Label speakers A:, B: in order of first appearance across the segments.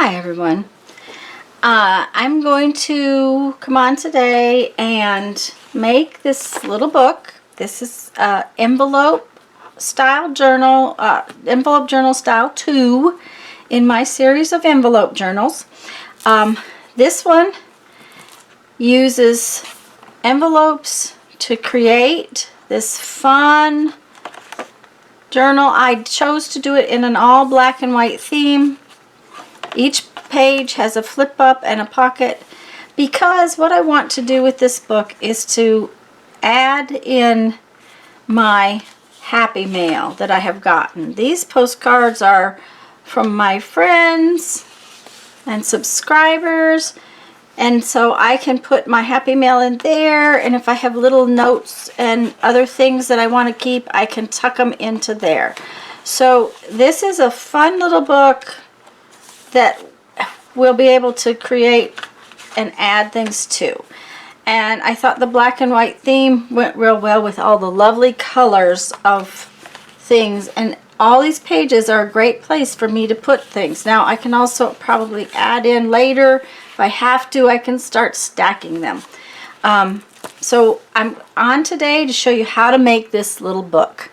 A: Hi everyone. I'm going to come on today and make this little book. This is envelope journal style 2 in my series of envelope journals. This one uses envelopes to create this fun journal. I chose to do it in an all black and white theme. Each page has a flip up and a pocket because what I want to do with this book is to add in my happy mail that I have gotten. These postcards are from my friends and subscribers, and so I can put my happy mail in there, and if I have little notes and other things that I want to keep, I can tuck them into there. So this is a fun little book that we'll be able to create and add things to. And I thought the black and white theme went real well with all the lovely colors of things, and all these pages are a great place for me to put things. Now I can also probably add in later. If I have to, I can start stacking them. So I'm on today to show you how to make this little book.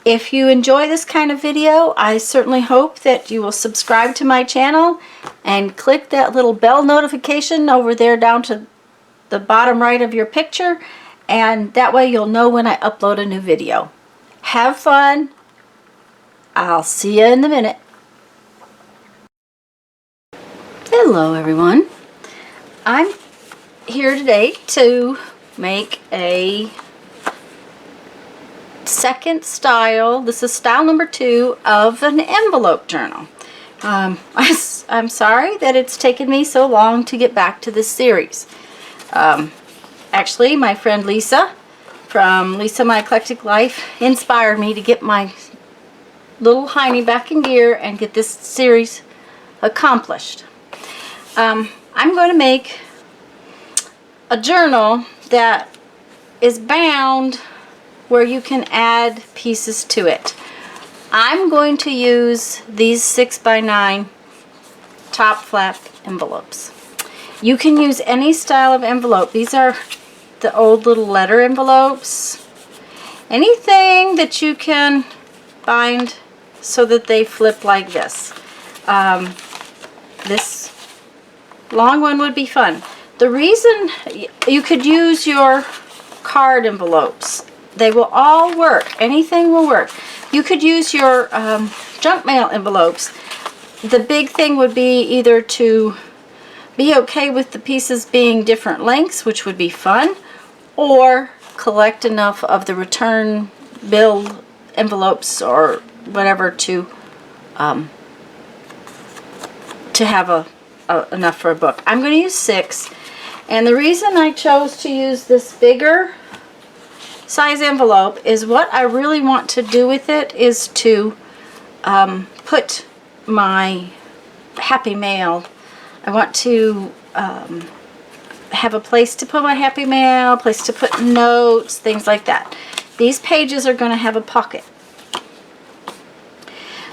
A: If you enjoy this kind of video, I certainly hope that you will subscribe to my channel and click that little bell notification over there down to the bottom right of your picture, and that way you'll know when I upload a new video. Have fun. I'll see you in a minute. Hello everyone. I'm here today to make a second style. This is style number 2 of an envelope journal. I'm sorry that it's taken me so long to get back to this series. Actually, my friend Lisa from Lisa My Eclectic Life inspired me to get my little hiney back in gear and get this series accomplished. I'm going to make a journal that is bound where you can add pieces to it. I'm going to use these 6x9 top flap envelopes. You can use any style of envelope. These are the old little letter envelopes. Anything that you can bind so that they flip like this. This long one would be fun. The reason you could use your card envelopes, they will all work. Anything will work. You could use your junk mail envelopes. The big thing would be either to be okay with the pieces being different lengths, which would be fun, or collect enough of the return bill envelopes or whatever to have enough for a book. I'm going to use 6, and the reason I chose to use this bigger size envelope is what I really want to do with it is to put my happy mail. I want to have a place to put my happy mail, place to put notes, things like that. These pages are going to have a pocket.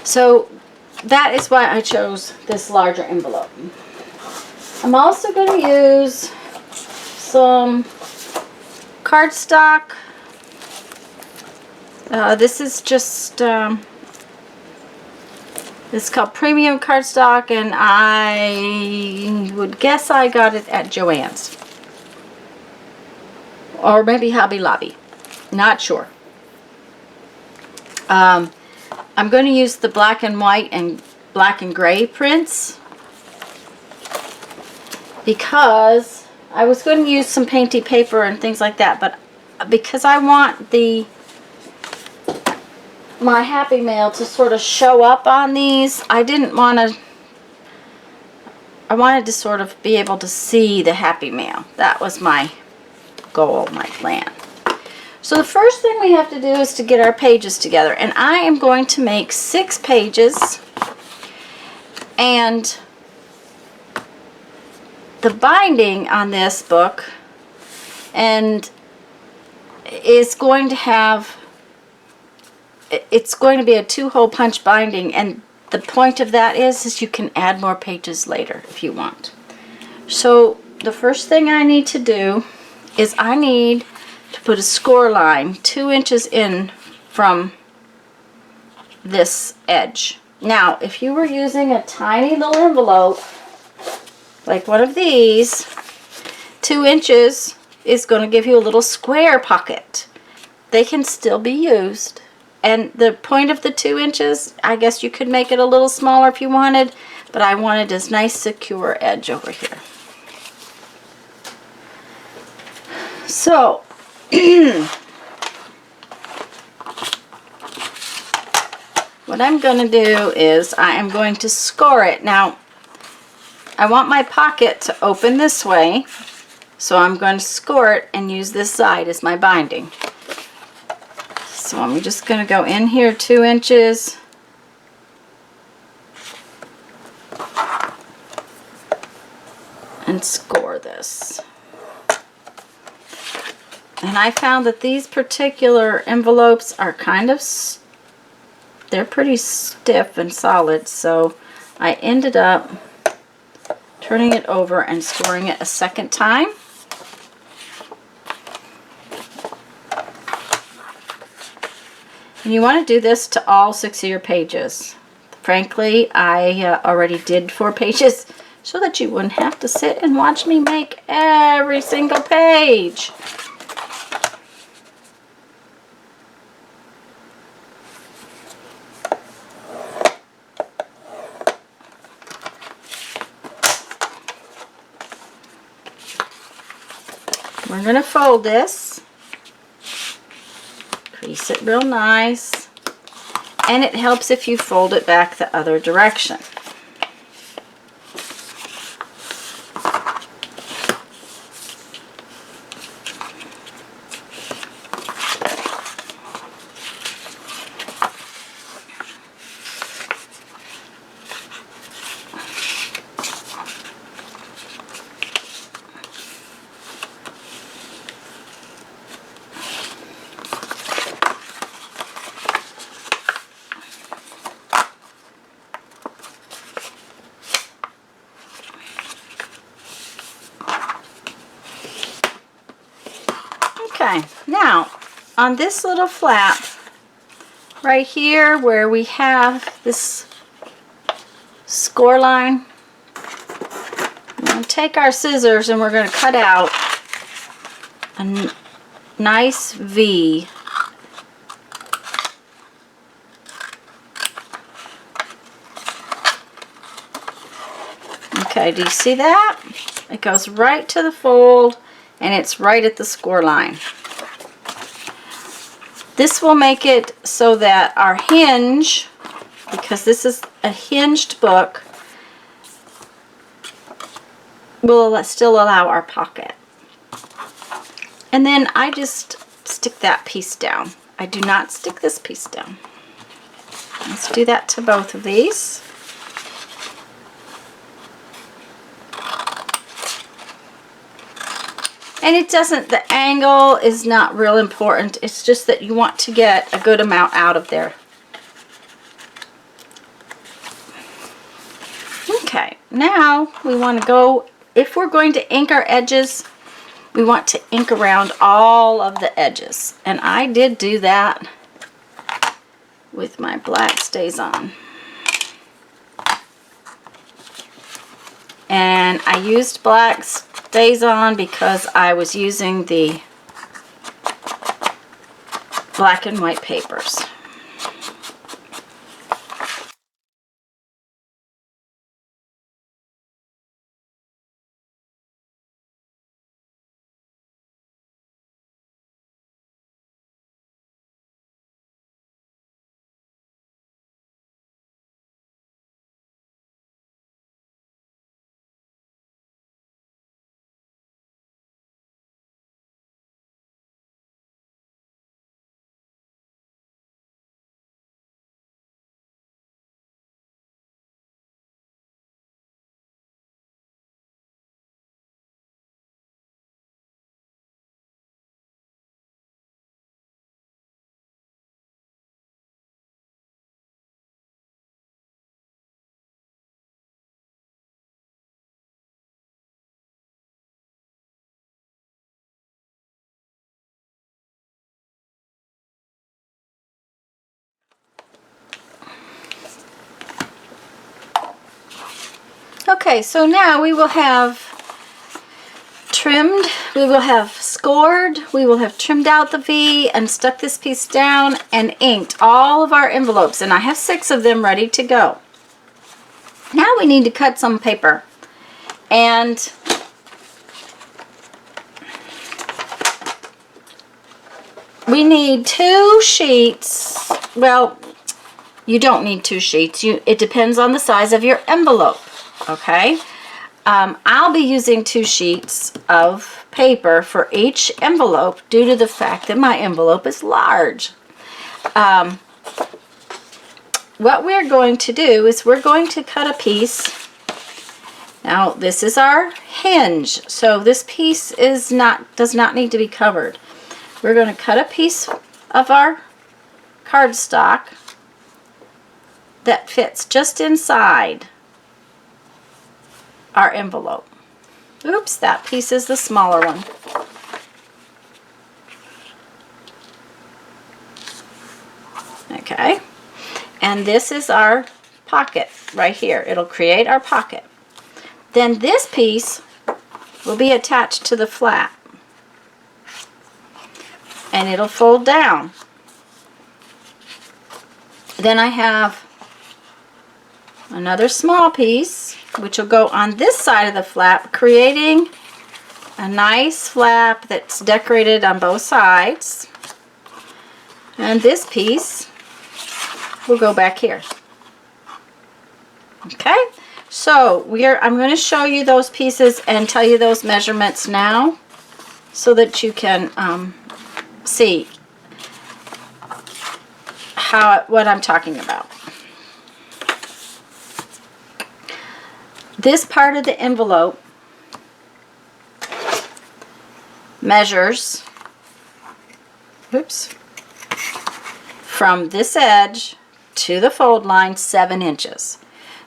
A: So that is why I chose this larger envelope. I'm also going to use some cardstock. This is just, this is called premium cardstock, and I would guess I got it at Joann's. Or maybe Hobby Lobby. Not sure. I'm going to use the black and white and black and gray prints because I was going to use some painty paper and things like that, but because I want my happy mail to sort of show up on these, I wanted to sort of be able to see the happy mail. That was my goal, my plan. So the first thing we have to do is to get our pages together, and I am going to make 6 pages, and the binding on this book and is going to have, it's going to be a 2-hole punch binding, and the point of that is you can add more pages later if you want. So the first thing I need to do is I need to put a score line 2 inches in from this edge. Now, if you were using a tiny little envelope, like one of these, 2 inches is going to give you a little square pocket. They can still be used. And the point of the 2 inches, I guess you could make it a little smaller if you wanted, but I wanted this nice secure edge over here. So, what I'm going to do is I am going to score it. Now, I want my pocket to open this way, so I'm going to score it and use this side as my binding. So I'm just going to go in here 2 inches. And score this. And I found that these particular envelopes are kind of, they're pretty stiff and solid, so I ended up turning it over and scoring it a second time. And you want to do this to all 6 of your pages. Frankly, I already did 4 pages so that you wouldn't have to sit and watch me make every single page. We're going to fold this, crease it real nice, and it helps if you fold it back the other direction. Okay, now on this little flap right here where we have this score line, we're going to take our scissors and we're going to cut out a nice V. Okay, do you see that? It goes right to the fold and it's right at the score line. This will make it so that our hinge, because this is a hinged book, will still allow our pocket. And then I just stick that piece down. I do not stick this piece down. Let's do that to both of these. And it doesn't, the angle is not real important. It's just that you want to get a good amount out of there. Okay, now we want to go, if we're going to ink our edges, we want to ink around all of the edges. And I did do that with my black StazOn. And I used black StazOn because I was using the black and white papers. Okay, so now we will have trimmed, we will have scored, we will have trimmed out the V and stuck this piece down and inked all of our envelopes, and I have 6 of them ready to go. Now we need to cut some paper, and we need 2 sheets. Well, you don't need 2 sheets. It depends on the size of your envelope, okay? I'll be using 2 sheets of paper for each envelope due to the fact that my envelope is large. What we're going to do is we're going to cut a piece. Now this is our hinge, so this piece does not need to be covered. We're going to cut a piece of our cardstock that fits just inside our envelope. Oops, that piece is the smaller one. Okay, and this is our pocket right here. It'll create our pocket. Then this piece will be attached to the flap, and it'll fold down. Then I have another small piece which will go on this side of the flap, creating a nice flap that's decorated on both sides. And this piece will go back here. Okay, so I'm going to show you those pieces and tell you those measurements now so that you can see what I'm talking about. This part of the envelope measures, from this edge to the fold line 7 inches.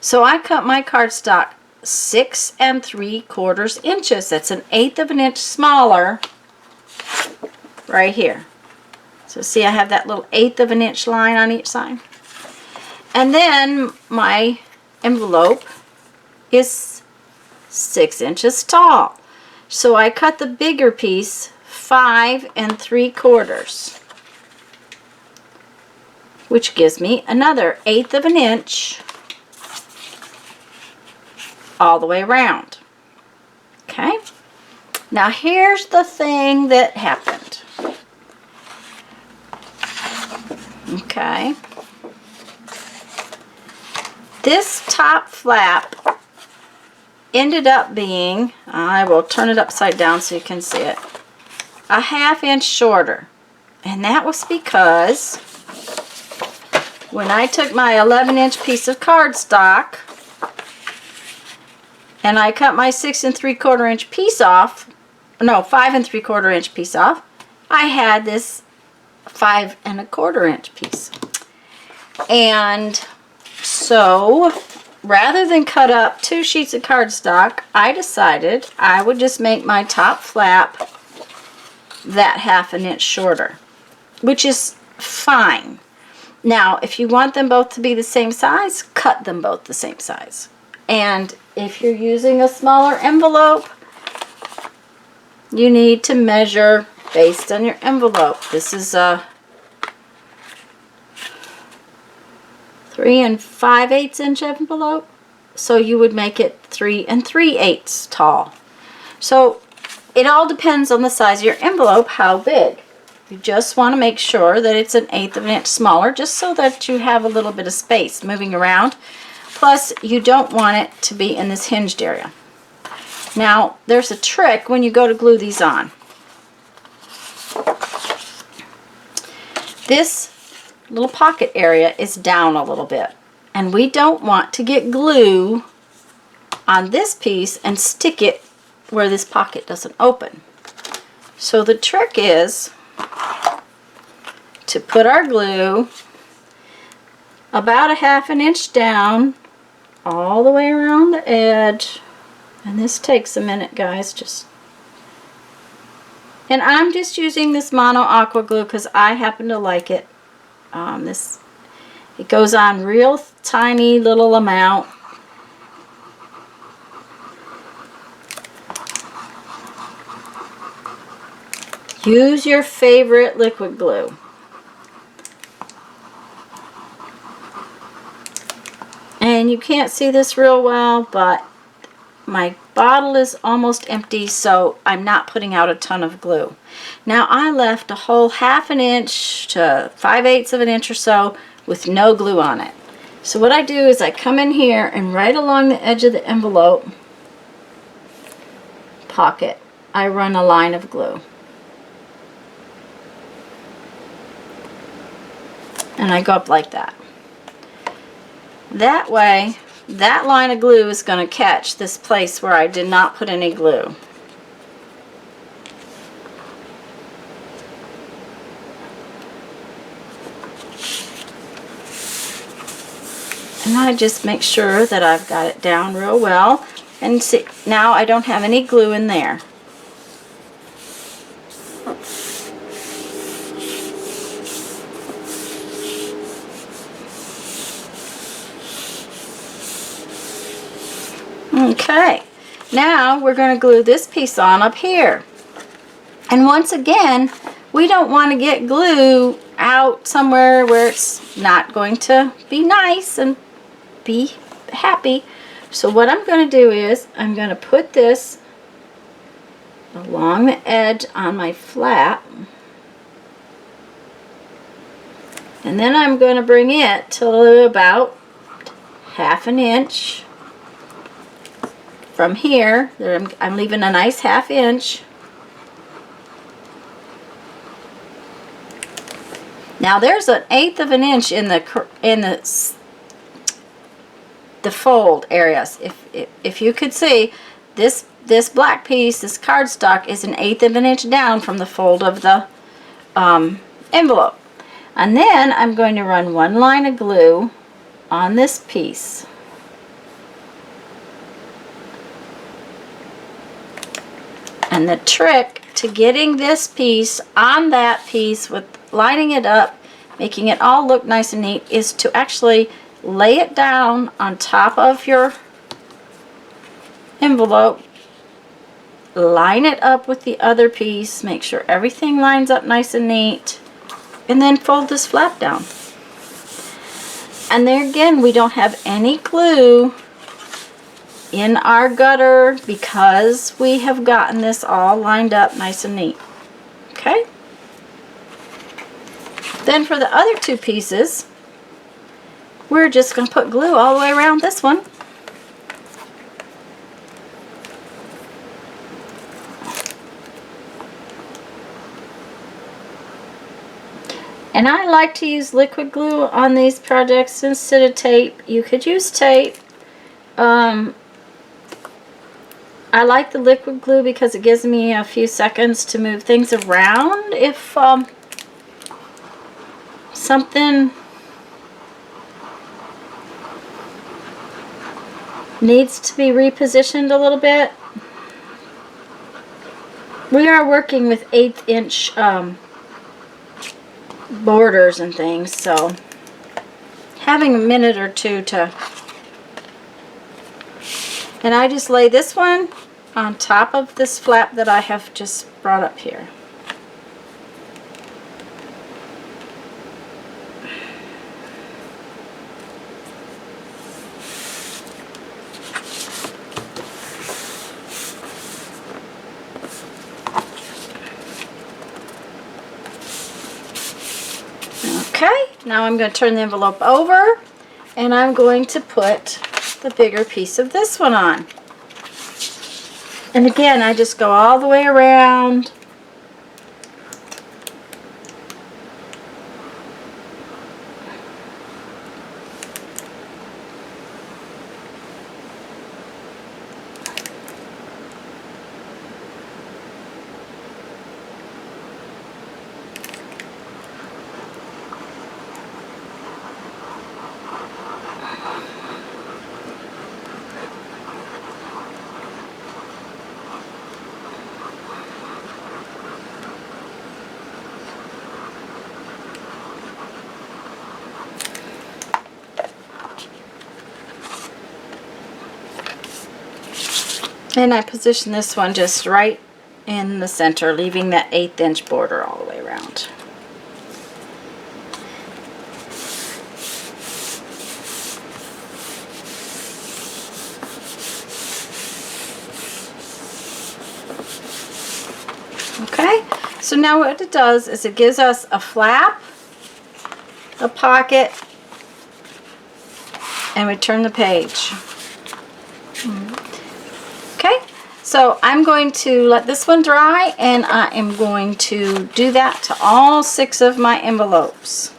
A: So I cut my cardstock 6 3/4 inches. That's 1/8 of an inch smaller right here. So see, I have that little 1/8 of an inch line on each side. And then my envelope is 6 inches tall. So I cut the bigger piece 5 3/4, which gives me another 1/8 of an inch all the way around. Okay, now here's the thing that happened. Okay, this top flap ended up being, I will turn it upside down so you can see it, a 1/2 inch shorter. And that was because when I took my 11-inch piece of cardstock and I cut my 6 3/4 inch piece off, no, 5 3/4 inch piece off, I had this 5 1/4 inch piece. And so rather than cut up 2 sheets of cardstock, I decided I would just make my top flap that 1/2 an inch shorter, which is fine. Now, if you want them both to be the same size, cut them both the same size. And if you're using a smaller envelope, you need to measure based on your envelope. This is a 3 5/8 inch envelope, so you would make it 3 3/8 tall. So it all depends on the size of your envelope, how big. You just want to make sure that it's 1/8 of an inch smaller, just so that you have a little bit of space moving around. Plus, you don't want it to be in this hinged area. Now, there's a trick when you go to glue these on. This little pocket area is down a little bit, and we don't want to get glue on this piece and stick it where this pocket doesn't open. So the trick is to put our glue about 1/2 an inch down all the way around the edge, and this takes a minute, guys. And I'm just using this Mono Aqua glue because I happen to like it. It goes on real tiny little amount, Use your favorite liquid glue. And you can't see this real well, but my bottle is almost empty, so I'm not putting out a ton of glue. Now I left a whole 1/2 inch to 5/8 of an inch or so with no glue on it. So what I do is I come in here and right along the edge of the envelope pocket, I run a line of glue. And I go up like that. That way, that line of glue is going to catch this place where I did not put any glue. And I just make sure that I've got it down real well. And see, now I don't have any glue in there. Okay, now we're going to glue this piece on up here. And once again, we don't want to get glue out somewhere where it's not going to be nice and be happy. So what I'm going to do is I'm going to put this along the edge on my flap. And then I'm going to bring it to about 1/2 inch. From here, I'm leaving a nice 1/2 inch. Now there's an 1/8 of an inch in the fold areas. If you could see, this black piece, this cardstock, is an 1/8 of an inch down from the fold of the envelope. And then I'm going to run one line of glue on this piece. And the trick to getting this piece on that piece with lining it up, making it all look nice and neat, is to actually lay it down on top of your envelope, line it up with the other piece, make sure everything lines up nice and neat, and then fold this flap down. And there again, we don't have any glue in our gutter because we have gotten this all lined up nice and neat. Okay? Then for the other two pieces, we're just going to put glue all the way around this one. And I like to use liquid glue on these projects instead of tape. You could use tape. I like the liquid glue because it gives me a few seconds to move things around if something needs to be repositioned a little bit. We are working with 1/8 inch borders and things, so having a minute or two to... And I just lay this one on top of this flap that I have just brought up here. Okay, now I'm going to turn the envelope over and I'm going to put the bigger piece of this one on. And again, I just go all the way around. And I position this one just right in the center, leaving that 1/8 inch border all the way around. Okay, so now what it does is it gives us a flap, a pocket, and we turn the page. Okay, so I'm going to let this one dry, and I am going to do that to all 6 of my envelopes.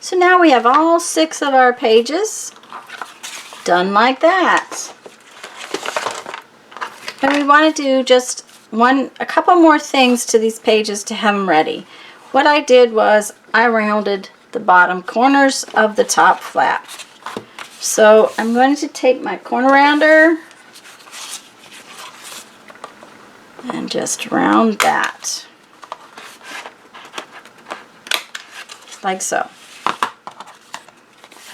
A: So now we have all 6 of our pages done like that. And we want to do just a couple more things to these pages to have them ready. What I did was I rounded the bottom corners of the top flap. So I'm going to take my corner rounder and just round that, like so.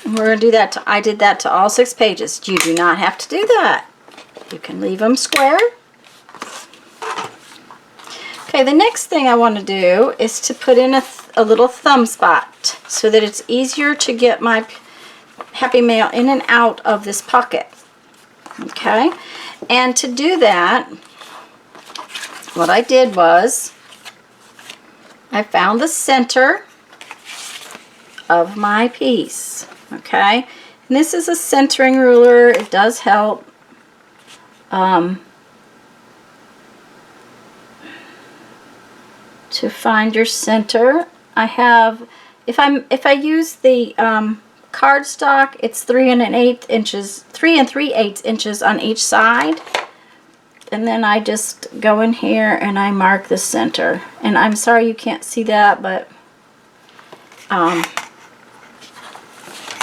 A: And we're going to do that I did that to all 6 pages. You do not have to do that. You can leave them square. Okay, the next thing I want to do is to put in a little thumb spot so that it's easier to get my Happy Mail in and out of this pocket. Okay, and to do that, what I did was I found the center of my piece. Okay, and this is a centering ruler. It does help. To find your center, I have, if I use the cardstock, it's 3 3/8 inches on each side, and then I just go in here and I mark the center. And I'm sorry you can't see that, but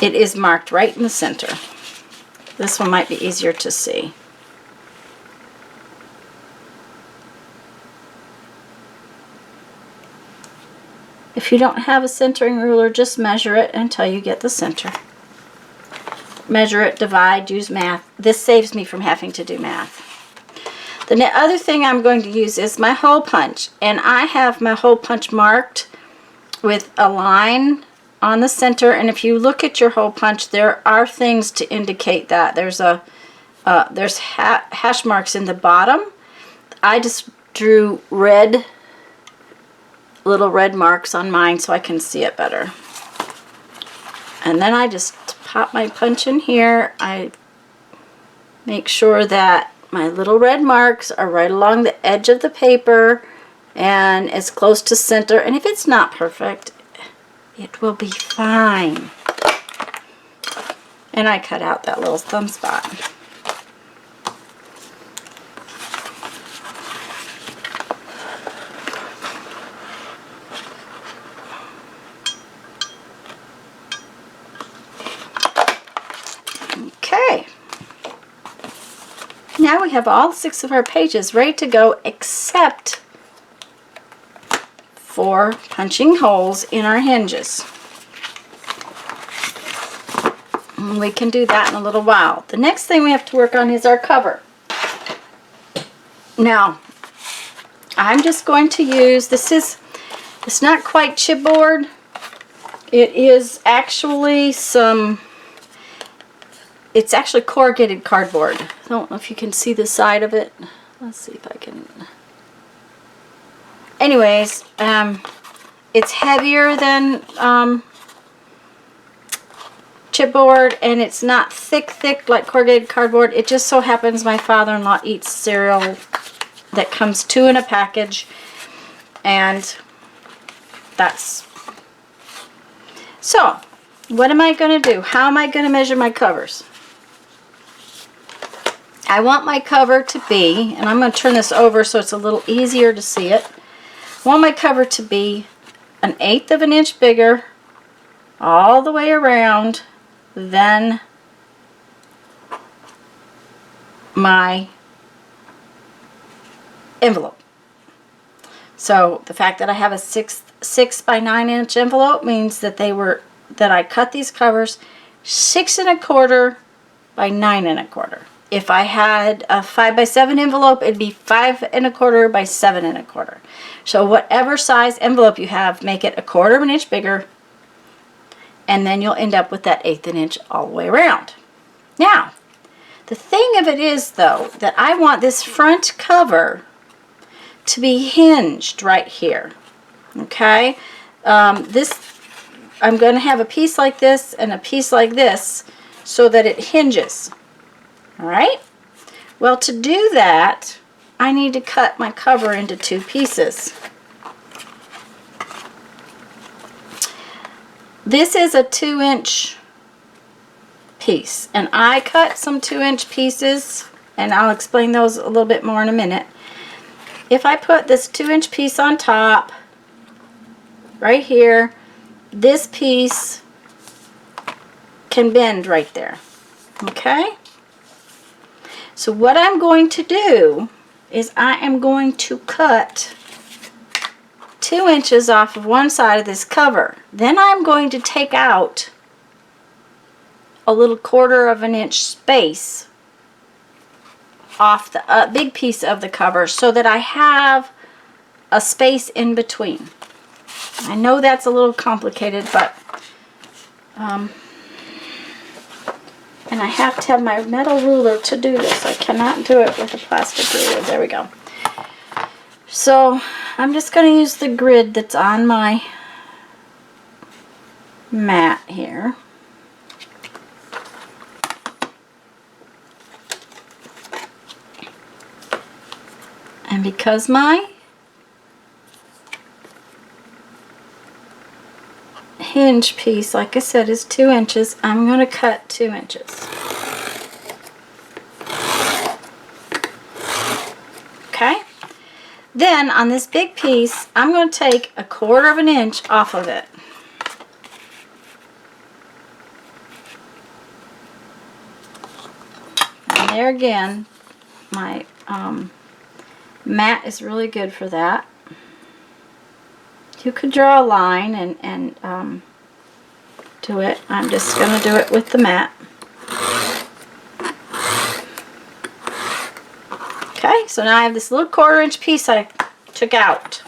A: it is marked right in the center. This one might be easier to see. If you don't have a centering ruler, just measure it until you get the center. Measure it, divide, use math. This saves me from having to do math. The other thing I'm going to use is my hole punch. And I have my hole punch marked with a line on the center. And if you look at your hole punch, there are things to indicate that. There's hash marks in the bottom. I just drew little red marks on mine so I can see it better. And then I just pop my punch in here. I make sure that my little red marks are right along the edge of the paper and as close to center. And if it's not perfect, it will be fine. And I cut out that little thumb spot. Okay, now we have all 6 of our pages ready to go except for punching holes in our hinges. And we can do that in a little while. The next thing we have to work on is our cover. Now, I'm just going to use, it's not quite chipboard. It is actually it's actually corrugated cardboard. I don't know if you can see the side of it. Let's see if I can. Anyways, it's heavier than chipboard, and it's not thick like corrugated cardboard. It just so happens my father-in-law eats cereal that comes 2 in a package, and that's so. What am I going to do? How am I going to measure my covers? I want my cover to be, and I'm going to turn this over so it's a little easier to see it. I want my cover to be 1/8 of an inch bigger all the way around than my envelope. So the fact that I have a 6 by 9 inch envelope means that I cut these covers 6 1/4 by 9 1/4. If I had a 5 by 7 envelope, it'd be 5 1/4 by 7 1/4. So whatever size envelope you have, make it 1/4 of an inch bigger, and then you'll end up with that 1/8 of an inch all the way around. Now, the thing of it is, though, that I want this front cover to be hinged right here. Okay? I'm going to have a piece like this and a piece like this so that it hinges. Alright? Well, to do that, I need to cut my cover into 2 pieces. This is a 2-inch piece, and I cut some 2-inch pieces, and I'll explain those a little bit more in a minute. If I put this 2-inch piece on top, right here, this piece can bend right there. Okay? So what I'm going to do is I am going to cut 2 inches off of one side of this cover. Then I'm going to take out a little 1/4 of an inch space off the big piece of the cover so that I have a space in between. I know that's a little complicated, but and I have to have my metal ruler to do this. I cannot do it with a plastic ruler. There we go. So I'm just going to use the grid that's on my mat here. And because my hinge piece, like I said, is 2 inches, I'm going to cut 2 inches. Okay? Then on this big piece, I'm going to take 1/4 of an inch off of it. And there again, my mat is really good for that. You could draw a line and do it. I'm just going to do it with the mat. Okay, so now I have this little 1/4 inch piece I took out.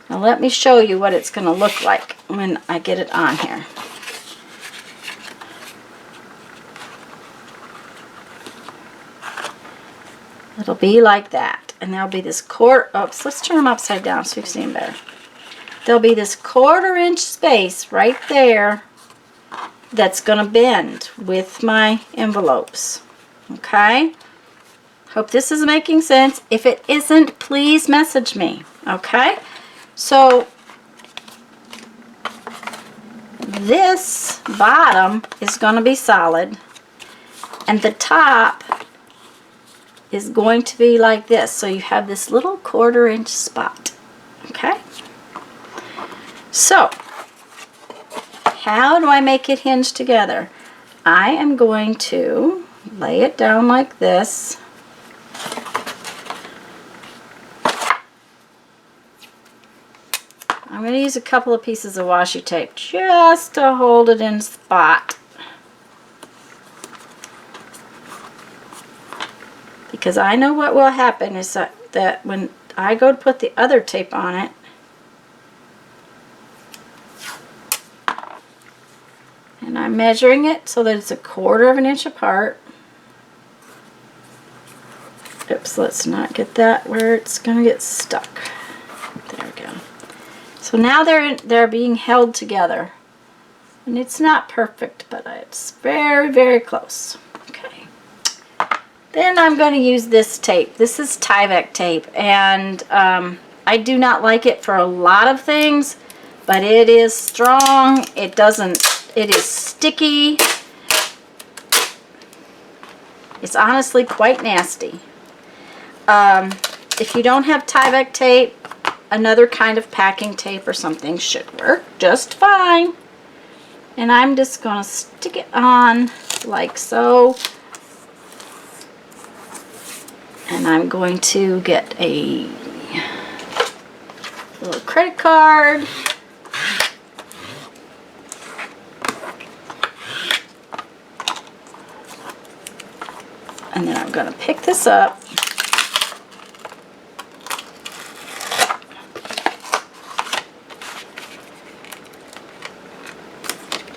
A: Now let me show you what it's going to look like when I get it on here. It'll be like that. And there'll be this oops, let's turn them upside down so you can see them better. There'll be this 1/4 inch space right there that's going to bend with my envelopes. Okay? Hope this is making sense. If it isn't, please message me. Okay? So this bottom is going to be solid, and the top is going to be like this. So you have this little 1/4 inch spot. Okay? So, how do I make it hinge together? I am going to lay it down like this. I'm going to use a couple of pieces of washi tape just to hold it in spot. because I know what will happen is that when I go to put the other tape on it, and I'm measuring it so that it's 1/4 of an inch apart. Oops, let's not get that where it's gonna get stuck. There we go. So now they're being held together, and it's not perfect, but it's very, very close. Okay. Then I'm going to use this tape. This is Tyvek tape, and I do not like it for a lot of things, but it is strong. It is sticky. It's honestly quite nasty. If you don't have Tyvek tape, another kind of packing tape or something should work just fine. And I'm just going to stick it on like so. And I'm going to get a little credit card. And then I'm going to pick this up.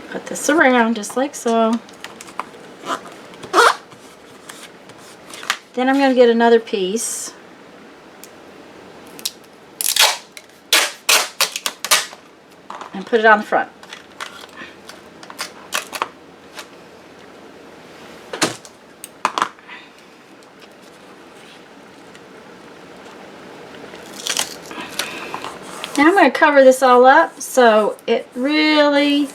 A: Put this around just like so. Then I'm going to get another piece. And put it on the front. Now I'm going to cover this all up so it really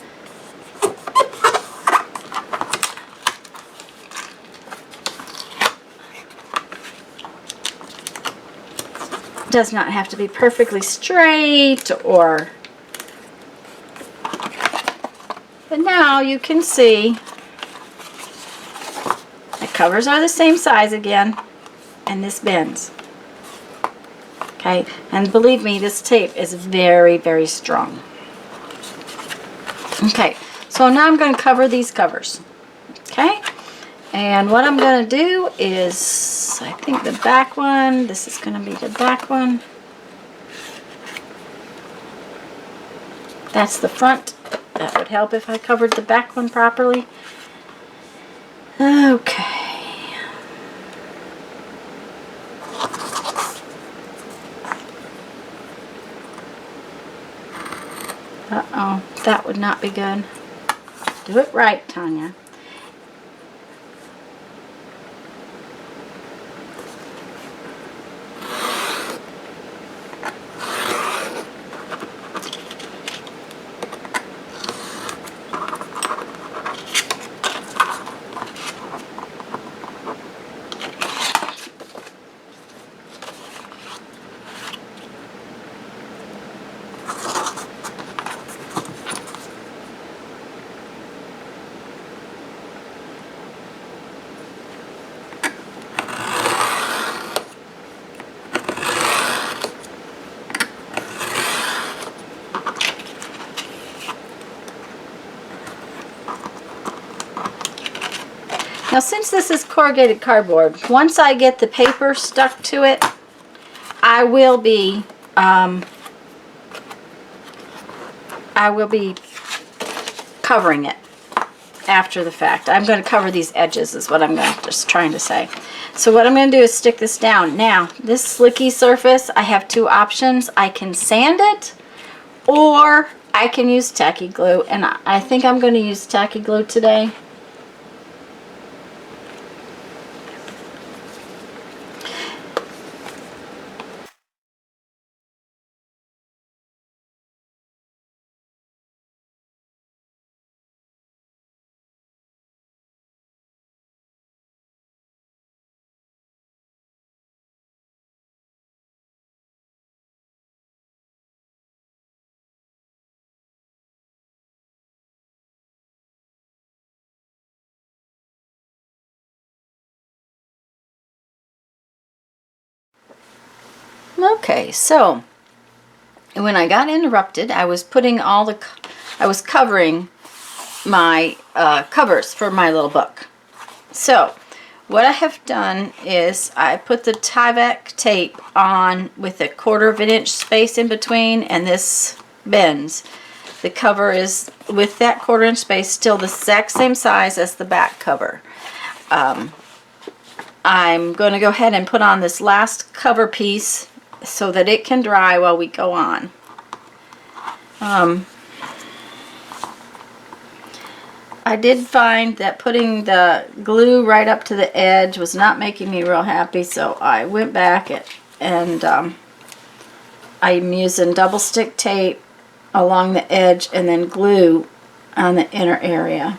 A: does not have to be perfectly straight but now you can see the covers are the same size again, and this bends. Okay, and believe me, this tape is very, very strong. Okay, so now I'm going to cover these covers. Okay, and what I'm going to do is, I think the back one, this is going to be the back one. That's the front. That would help if I covered the back one properly. Okay. Uh-oh, that would not be good. Do it right, Tanya. Now, since this is corrugated cardboard, once I get the paper stuck to it, I will be covering it after the fact. I'm going to cover these edges is what I'm just trying to say. So what I'm going to do is stick this down. Now, this slicky surface, I have two options. I can sand it, or I can use tacky glue, and I think I'm going to use tacky glue today. Okay, so when I got interrupted, I was putting I was covering my covers for my little book. So what I have done is I put the Tyvek tape on with a 1/4 of an inch space in between, and this bends. The cover is, with that 1/4 inch space, still the exact same size as the back cover. I'm going to go ahead and put on this last cover piece so that it can dry while we go on. I did find that putting the glue right up to the edge was not making me real happy, so I went back and I'm using double stick tape along the edge and then glue on the inner area.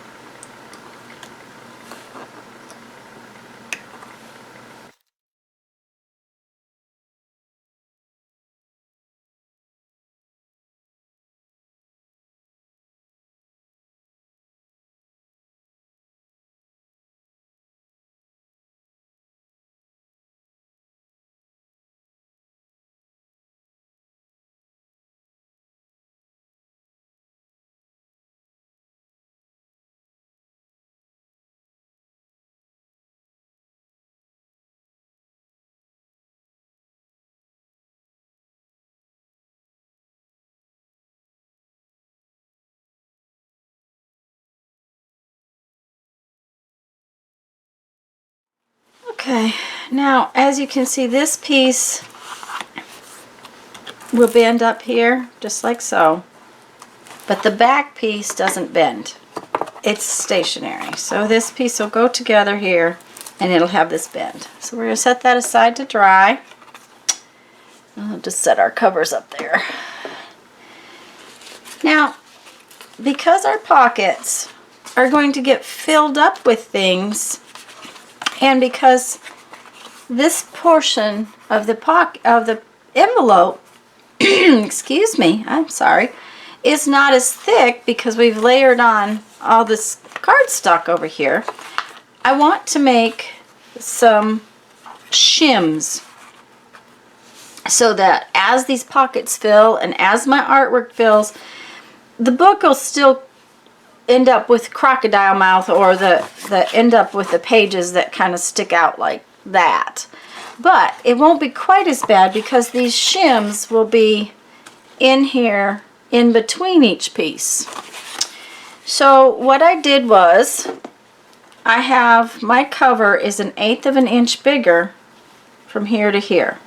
A: Okay, now as you can see, this piece will bend up here just like so, but the back piece doesn't bend. It's stationary. So this piece will go together here and it'll have this bend. So we're going to set that aside to dry. I'll just set our covers up there. Now, because our pockets are going to get filled up with things, and because this portion of the envelope excuse me, I'm sorry, is not as thick because we've layered on all this cardstock over here, I want to make some shims so that as these pockets fill and as my artwork fills, the book will still end up with crocodile mouth, or the end up with the pages that kind of stick out like that. But it won't be quite as bad because these shims will be in here in between each piece. So what I did was, I have, my cover is 1/8 of an inch bigger from here to here.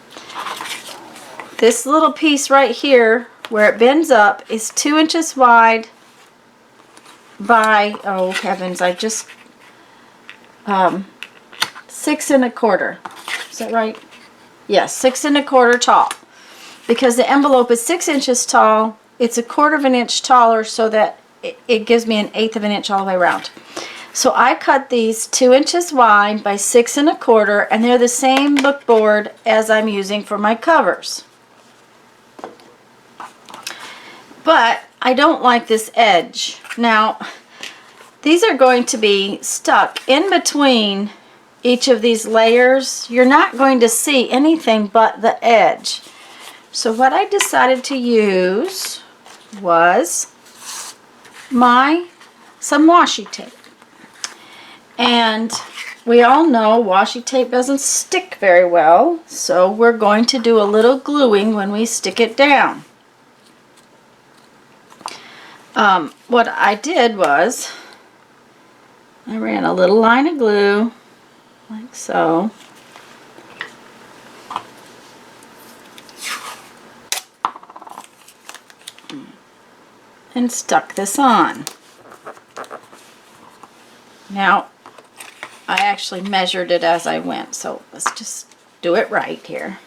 A: This little piece right here where it bends up is 2 inches wide by, oh heavens, I just 6 1/4. Is that right? Yes, 6 1/4 tall. Because the envelope is 6 inches tall, it's 1/4 of an inch taller, so that it gives me 1/8 of an inch all the way around. So I cut these 2 inches wide by 6 1/4, and they're the same book board as I'm using for my covers. But I don't like this edge. Now, these are going to be stuck in between each of these layers. You're not going to see anything but the edge. So what I decided to use was some washi tape. And we all know washi tape doesn't stick very well, so we're going to do a little gluing when we stick it down. What I did was, I ran a little line of glue, like so. And stuck this on. Now, I actually measured it as I went, so let's just do it right here.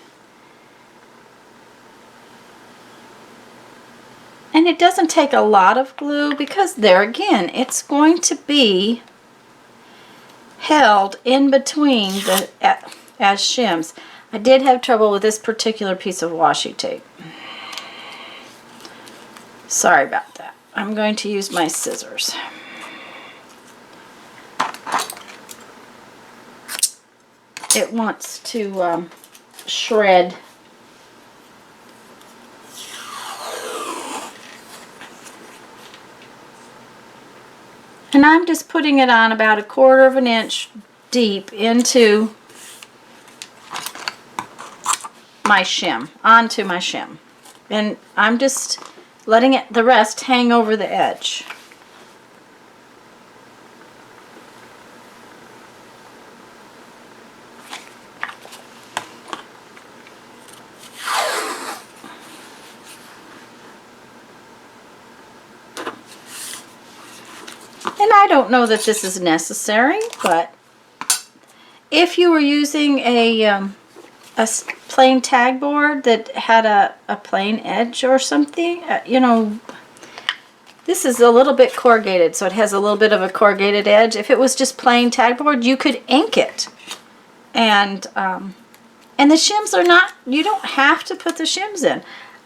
A: And it doesn't take a lot of glue because there again, it's going to be held in between the as shims. I did have trouble with this particular piece of washi tape. Sorry about that. I'm going to use my scissors. It wants to shred. And I'm just putting it on about 1/4 of an inch deep into my shim, onto my shim. And I'm just letting the rest hang over the edge. And I don't know that this is necessary, but if you were using a plain tag board that had a plain edge or something, you know, this is a little bit corrugated, so it has a little bit of a corrugated edge. If it was just plain tag board, you could ink it. And the shims are not, you don't have to put the shims in.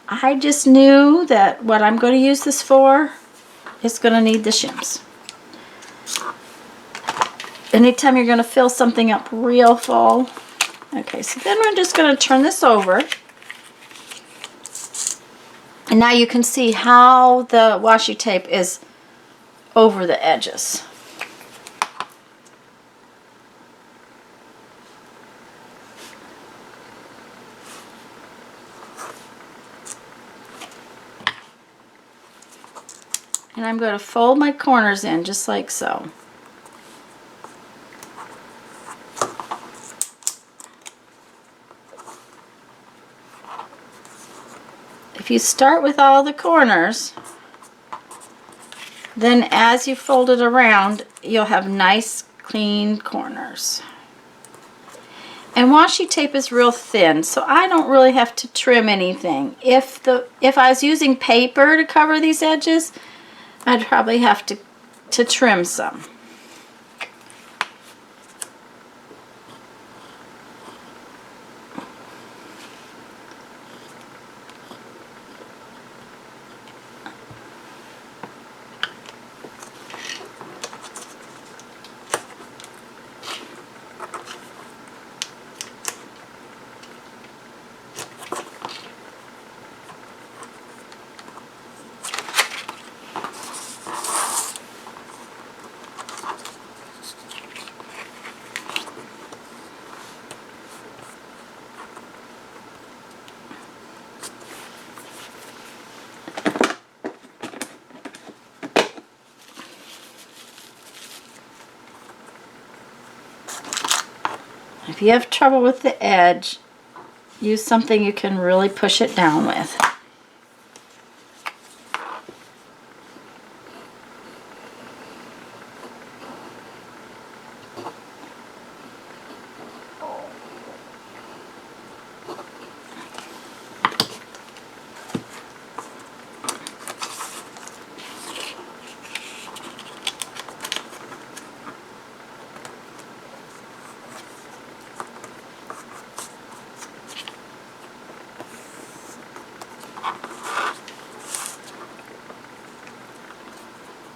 A: I just knew that what I'm going to use this for is going to need the shims. Anytime you're going to fill something up real full. Okay, so then we're just going to turn this over. And now you can see how the washi tape is over the edges. And I'm going to fold my corners in just like so. If you start with all the corners, then as you fold it around, you'll have nice clean corners. And washi tape is real thin, so I don't really have to trim anything. If I was using paper to cover these edges, I'd probably have to trim some. If you have trouble with the edge, use something you can really push it down with.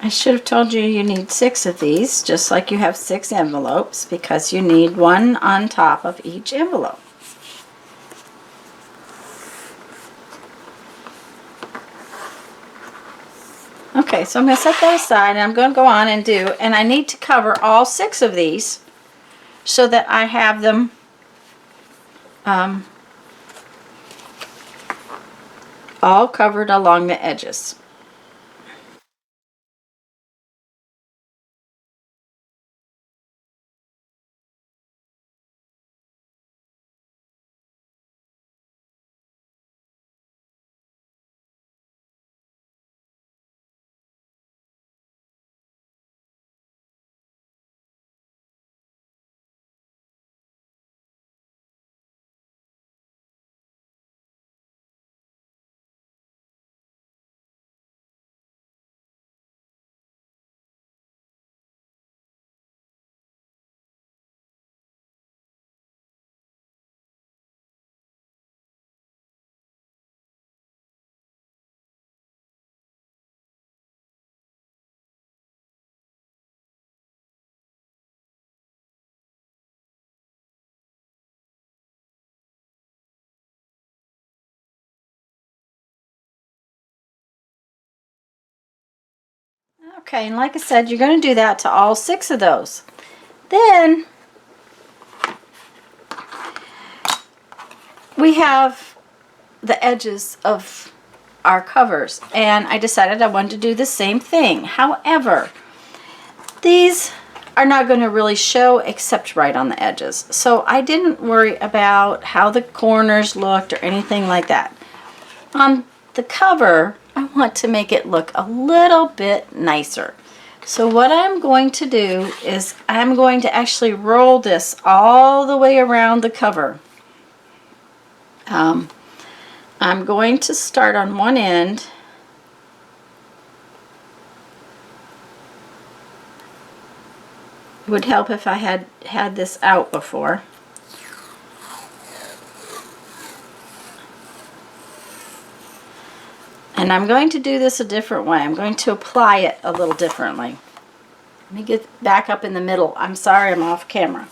A: I should have told you you need 6 of these, just like you have 6 envelopes, because you need one on top of each envelope. Okay, so I'm going to set that aside and I'm going to go on and and I need to cover all 6 of these so that I have them all covered along the edges. Okay, and like I said, you're going to do that to all 6 of those. Then we have the edges of our covers, and I decided I wanted to do the same thing. However, these are not going to really show except right on the edges. So I didn't worry about how the corners looked or anything like that. On the cover, I want to make it look a little bit nicer. So what I'm going to do is I'm going to actually roll this all the way around the cover. I'm going to start on one end. It would help if I had this out before. And I'm going to do this a different way. I'm going to apply it a little differently. Let me get back up in the middle. I'm sorry, I'm off camera.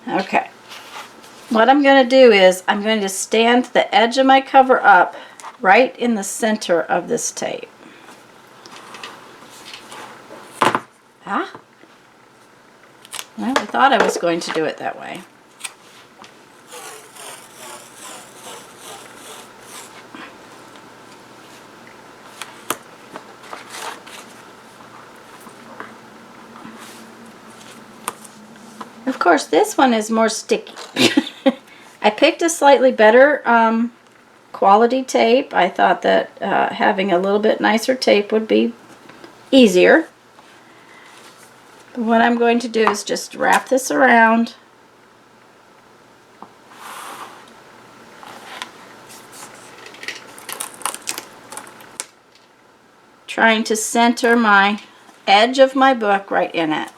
A: Okay. What I'm going to do is I'm going to stand the edge of my cover up right in the center of this tape. Well, I thought I was going to do it that way. Of course, this one is more sticky. I picked a slightly better quality tape. I thought that having a little bit nicer tape would be easier. But what I'm going to do is just wrap this around. Trying to center my edge of my book right in it.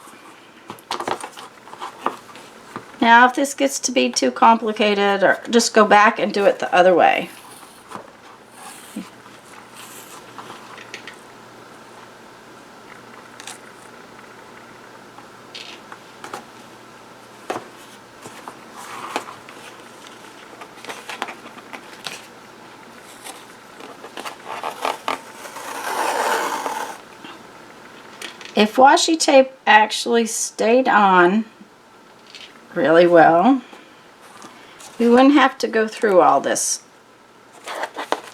A: Now, if this gets to be too complicated, or just go back and do it the other way. If washi tape actually stayed on really well, we wouldn't have to go through all this.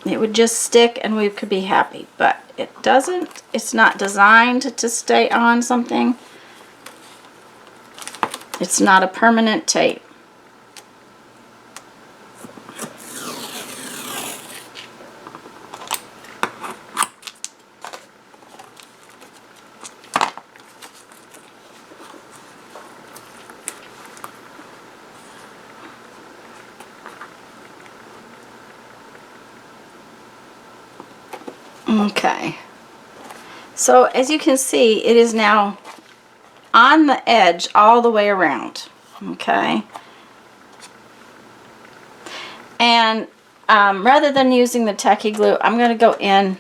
A: It would just stick and we could be happy, but it doesn't. It's not designed to stay on something. It's not a permanent tape. Okay, so as you can see, it is now on the edge all the way around. Okay, and rather than using the tacky glue, I'm going to go in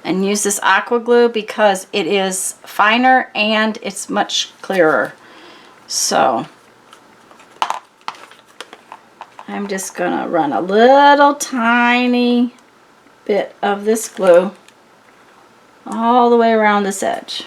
A: and use this aqua glue because it is finer and it's much clearer. So I'm just going to run a little tiny bit of this glue all the way around this edge.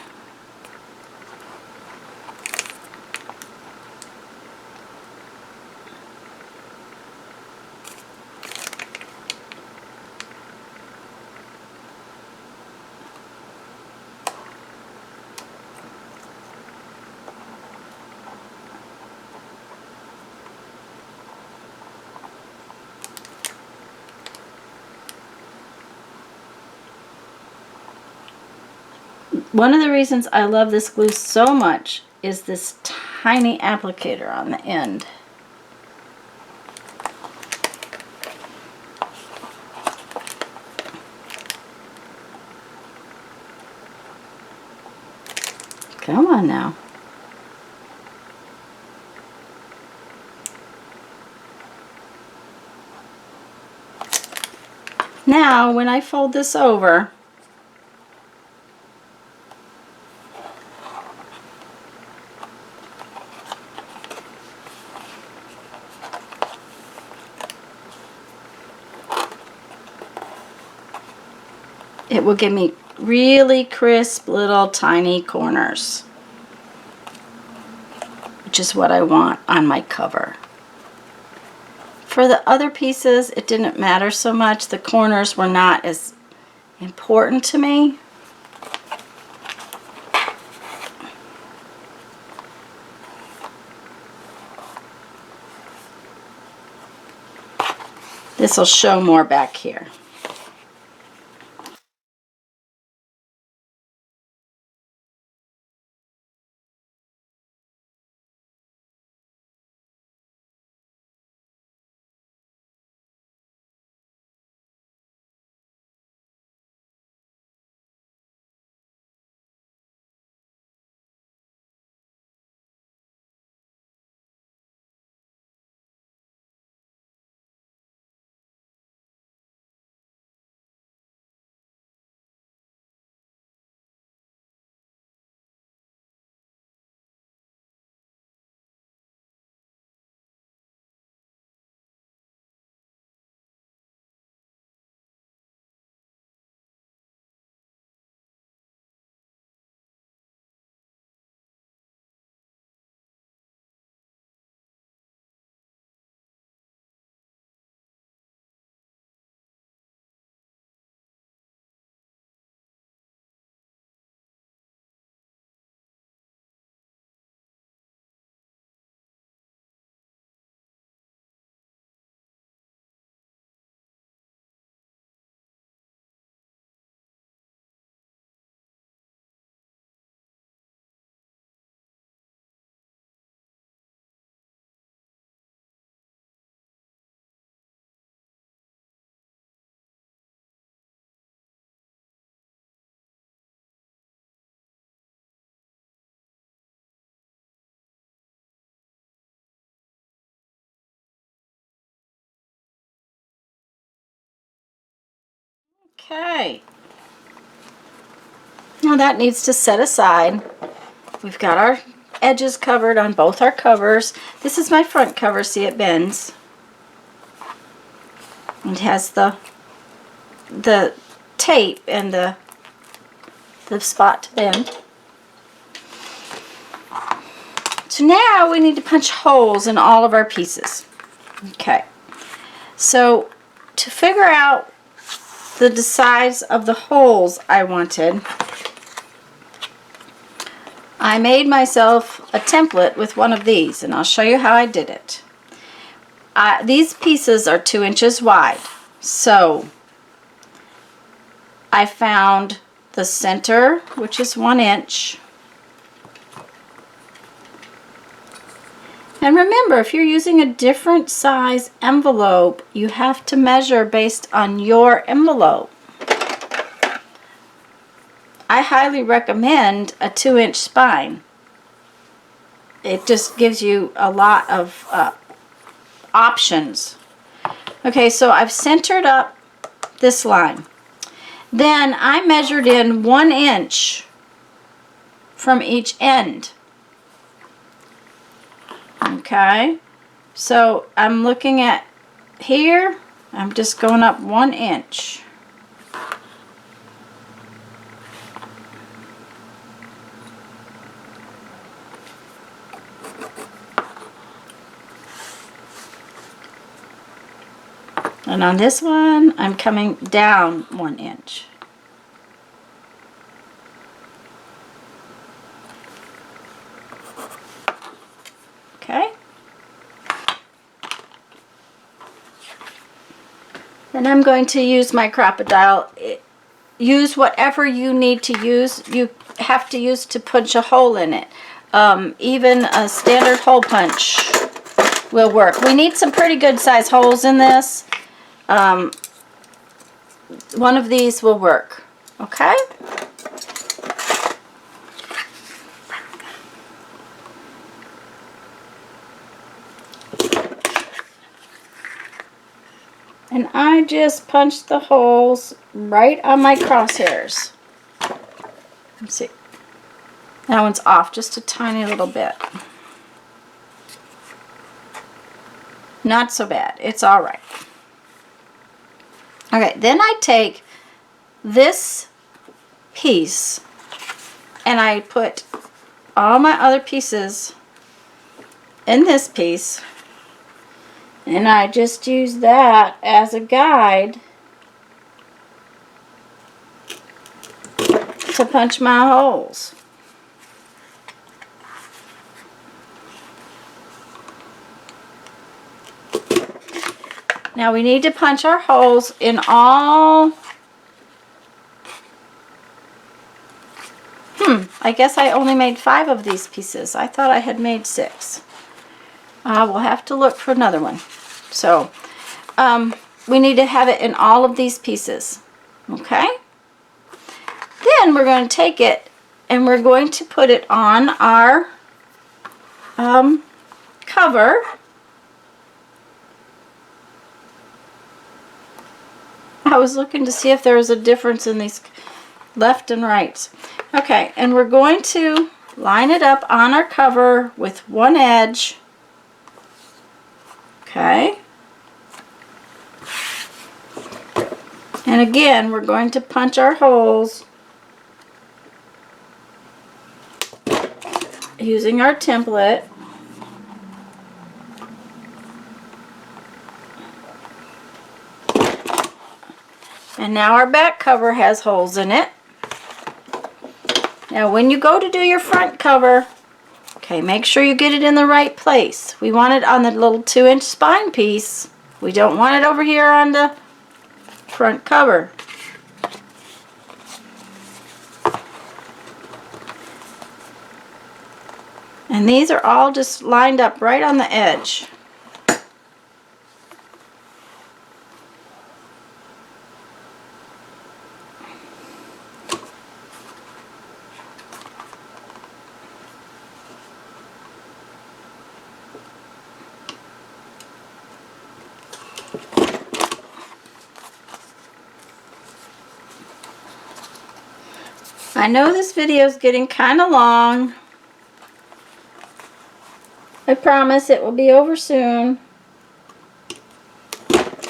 A: One of the reasons I love this glue so much is this tiny applicator on the end. Come on now. Now, when I fold this over, it will give me really crisp little tiny corners, which is what I want on my cover. For the other pieces, it didn't matter so much. The corners were not as important to me. This will show more back here. Okay. Now that needs to set aside. We've got our edges covered on both our covers. This is my front cover. See, it bends. It has the tape and the spot to bend. So now we need to punch holes in all of our pieces. Okay. So to figure out the size of the holes I wanted, I made myself a template with one of these, and I'll show you how I did it. These pieces are 2 inches wide, so I found the center, which is 1 inch. And remember, if you're using a different size envelope, you have to measure based on your envelope. I highly recommend a 2-inch spine. It just gives you a lot of options. Okay, so I've centered up this line. Then I measured in 1 inch from each end. Okay, so I'm looking at here, I'm just going up 1 inch. And on this one, I'm coming down 1 inch. Okay. Then I'm going to use my Crop-A-Dile. Use whatever you need to use. You have to use to punch a hole in it. Even a standard hole punch will work. We need some pretty good size holes in this. One of these will work. Okay? And I just punched the holes right on my crosshairs. Let's see. That one's off just a tiny little bit. Not so bad. It's all right. Okay, then I take this piece and I put all my other pieces in this piece, And I just use that as a guide to punch my holes. Now we need to punch our holes in all, I guess I only made 5 of these pieces. I thought I had made 6. We'll have to look for another one. So, we need to have it in all of these pieces, okay? Then we're going to take it and we're going to put it on our cover. I was looking to see if there was a difference in these left and rights. Okay, and we're going to line it up on our cover with one edge. Okay. And again, we're going to punch our holes using our template. And now our back cover has holes in it. Now when you go to do your front cover, okay, make sure you get it in the right place. We want it on the little 2-inch spine piece. We don't want it over here on the front cover. And these are all just lined up right on the edge. I know this video is getting kind of long. I promise it will be over soon.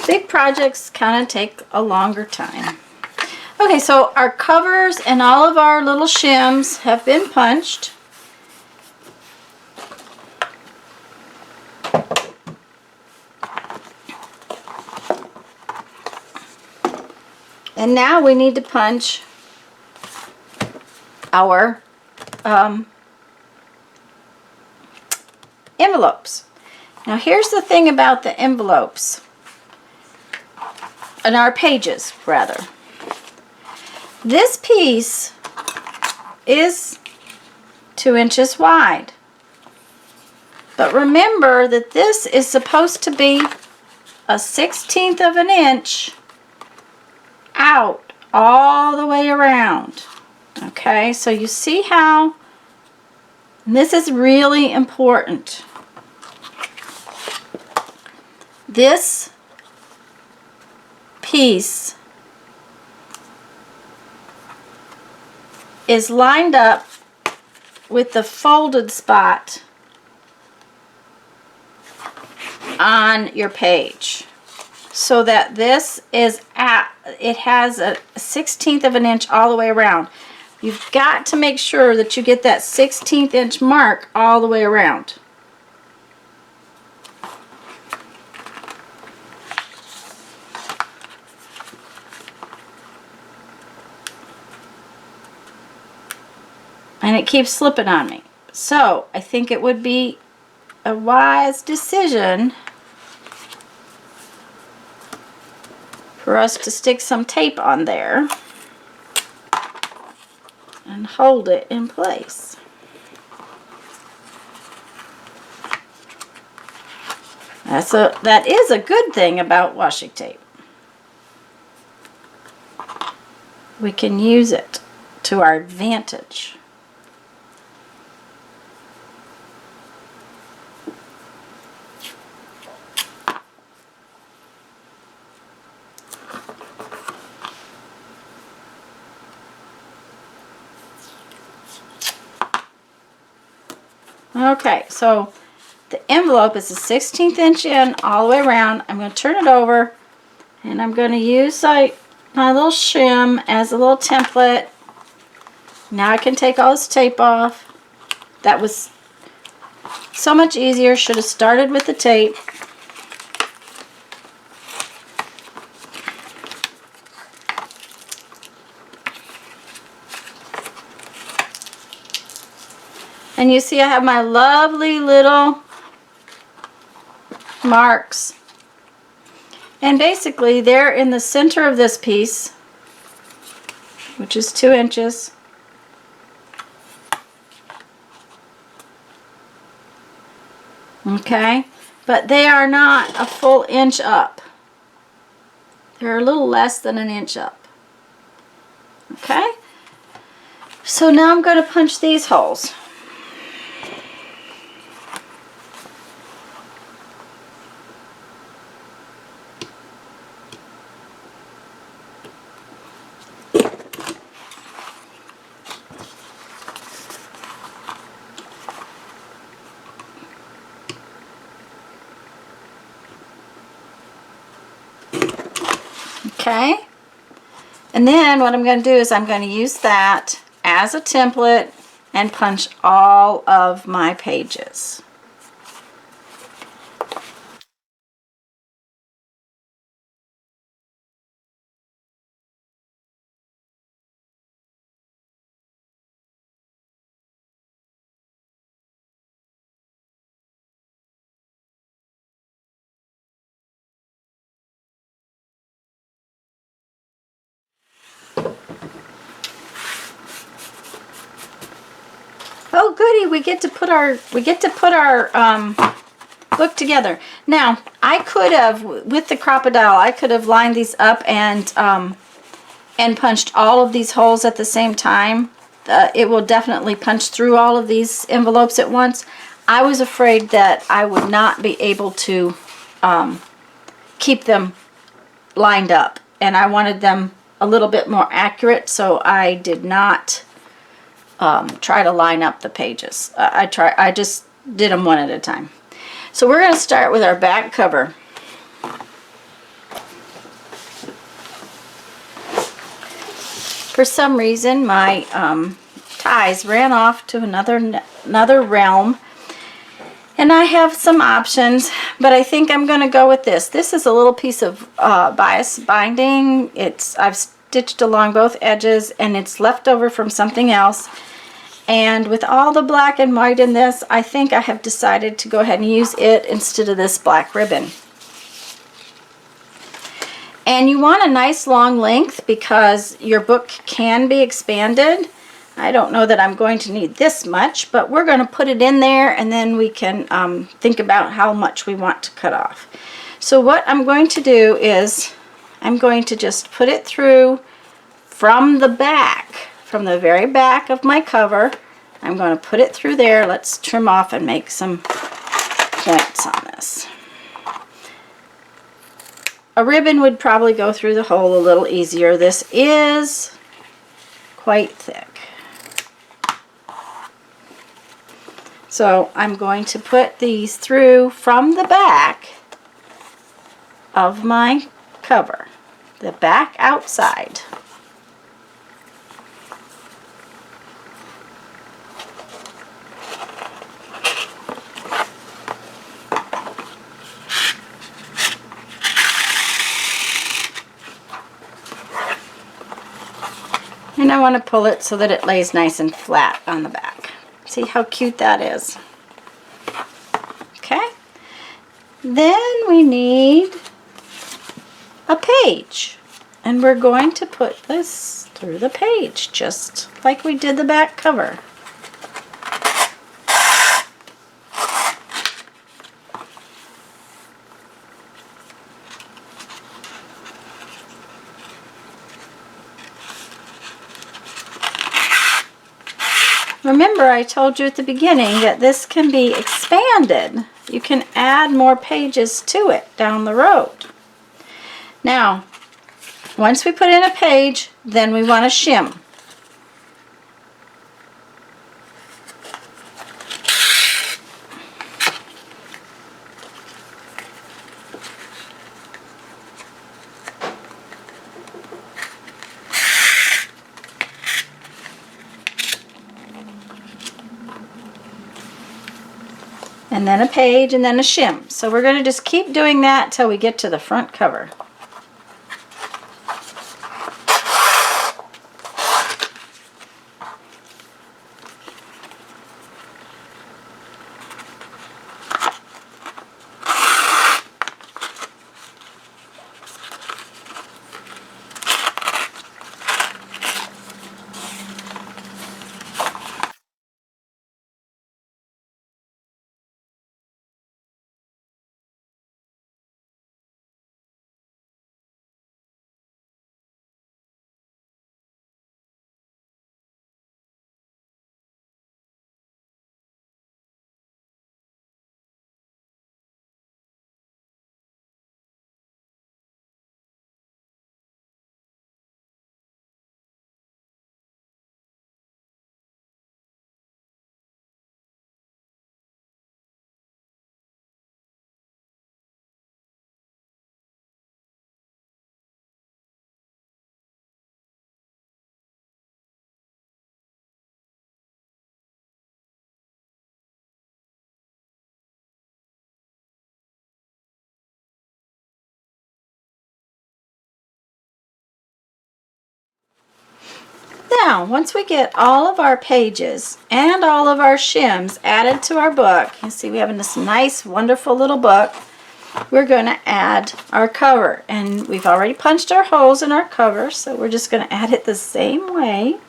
A: Big projects kind of take a longer time. Okay, so our covers and all of our little shims have been punched. And now we need to punch our envelopes. Now here's the thing about the envelopes, and our pages rather. This piece is 2 inches wide. But remember that this is supposed to be a 1/16 of an inch out all the way around. Okay, so you see how this is really important. This piece is lined up with the folded spot on your page, so that this is it has a 1/16 of an inch all the way around. You've got to make sure that you get that 1/16 inch mark all the way around. And it keeps slipping on me. So I think it would be a wise decision for us to stick some tape on there and hold it in place. That is a good thing about washi tape. We can use it to our advantage. Okay, so the envelope is a 1/16 inch in all the way around. I'm going to turn it over and I'm going to use my little shim as a little template. Now I can take all this tape off. That was so much easier. Should have started with the tape. And you see I have my lovely little marks. And basically they're in the center of this piece, which is 2 inches. Okay, but they are not a full inch up. They're a little less than an inch up. Okay, so now I'm going to punch these holes. Okay, and then what I'm going to do is I'm going to use that as a template and punch all of my pages. Oh goody, we get to put our book together. Now, I could have, with the Crop-A-Dile, I could have lined these up and punched all of these holes at the same time. It will definitely punch through all of these envelopes at once. I was afraid that I would not be able to keep them lined up, and I wanted them a little bit more accurate, so I did not try to line up the pages. I just did them one at a time. So we're going to start with our back cover. For some reason, my ties ran off to another realm, and I have some options, but I think I'm going to go with this. This is a little piece of bias binding. I've stitched along both edges, and it's left over from something else. And with all the black and white in this, I think I have decided to go ahead and use it instead of this black ribbon. And you want a nice long length because your book can be expanded. I don't know that I'm going to need this much, but we're going to put it in there, and then we can think about how much we want to cut off. So what I'm going to do is I'm going to just put it through from the back, from the very back of my cover. I'm going to put it through there. Let's trim off and make some points on this. A ribbon would probably go through the hole a little easier. This is quite thick. So I'm going to put these through from the back of my cover, the back outside. And I want to pull it so that it lays nice and flat on the back. See how cute that is? Okay. Then we need a page. And we're going to put this through the page, just like we did the back cover. Remember, I told you at the beginning that this can be expanded. You can add more pages to it down the road. Now, once we put in a page, then we want to shim. And then a page, and then a shim. So we're going to just keep doing that till we get to the front cover. Now, once we get all of our pages and all of our shims added to our book, you see we have this nice, wonderful little book, we're going to add our cover. And we've already punched our holes in our cover, so we're just going to add it the same way.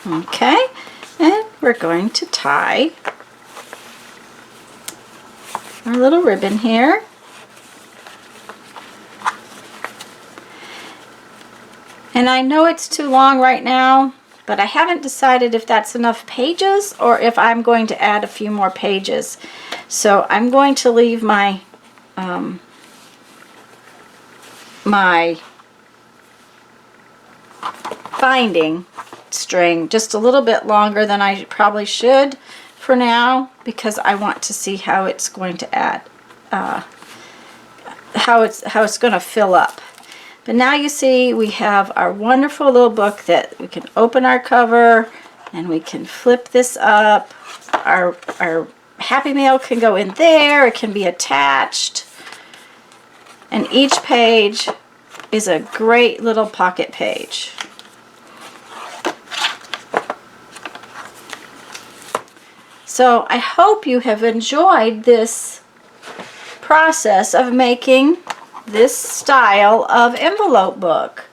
A: Okay, and we're going to tie our little ribbon here. And I know it's too long right now, but I haven't decided if that's enough pages or if I'm going to add a few more pages. So I'm going to leave my my binding string just a little bit longer than I probably should for now, because I want to see how it's going to add how it's going to fill up. But now you see we have our wonderful little book that we can open our cover and we can flip this up. Our Happy Mail can go in there, it can be attached, and each page is a great little pocket page. So I hope you have enjoyed this process of making this style of envelope book.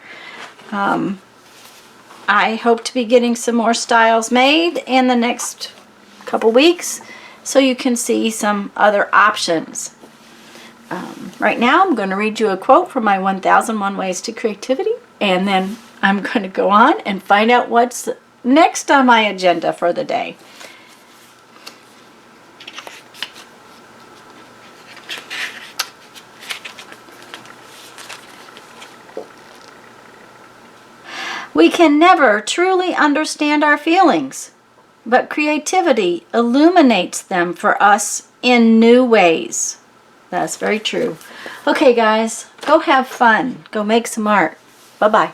A: I hope to be getting some more styles made in the next couple weeks so you can see some other options. Right now I'm going to read you a quote from my 1001 Ways to Creativity, and then I'm going to go on and find out what's next on my agenda for the day. We can never truly understand our feelings, but creativity illuminates them for us in new ways. That's very true. Okay, guys, go have fun. Go make some art. Bye-bye.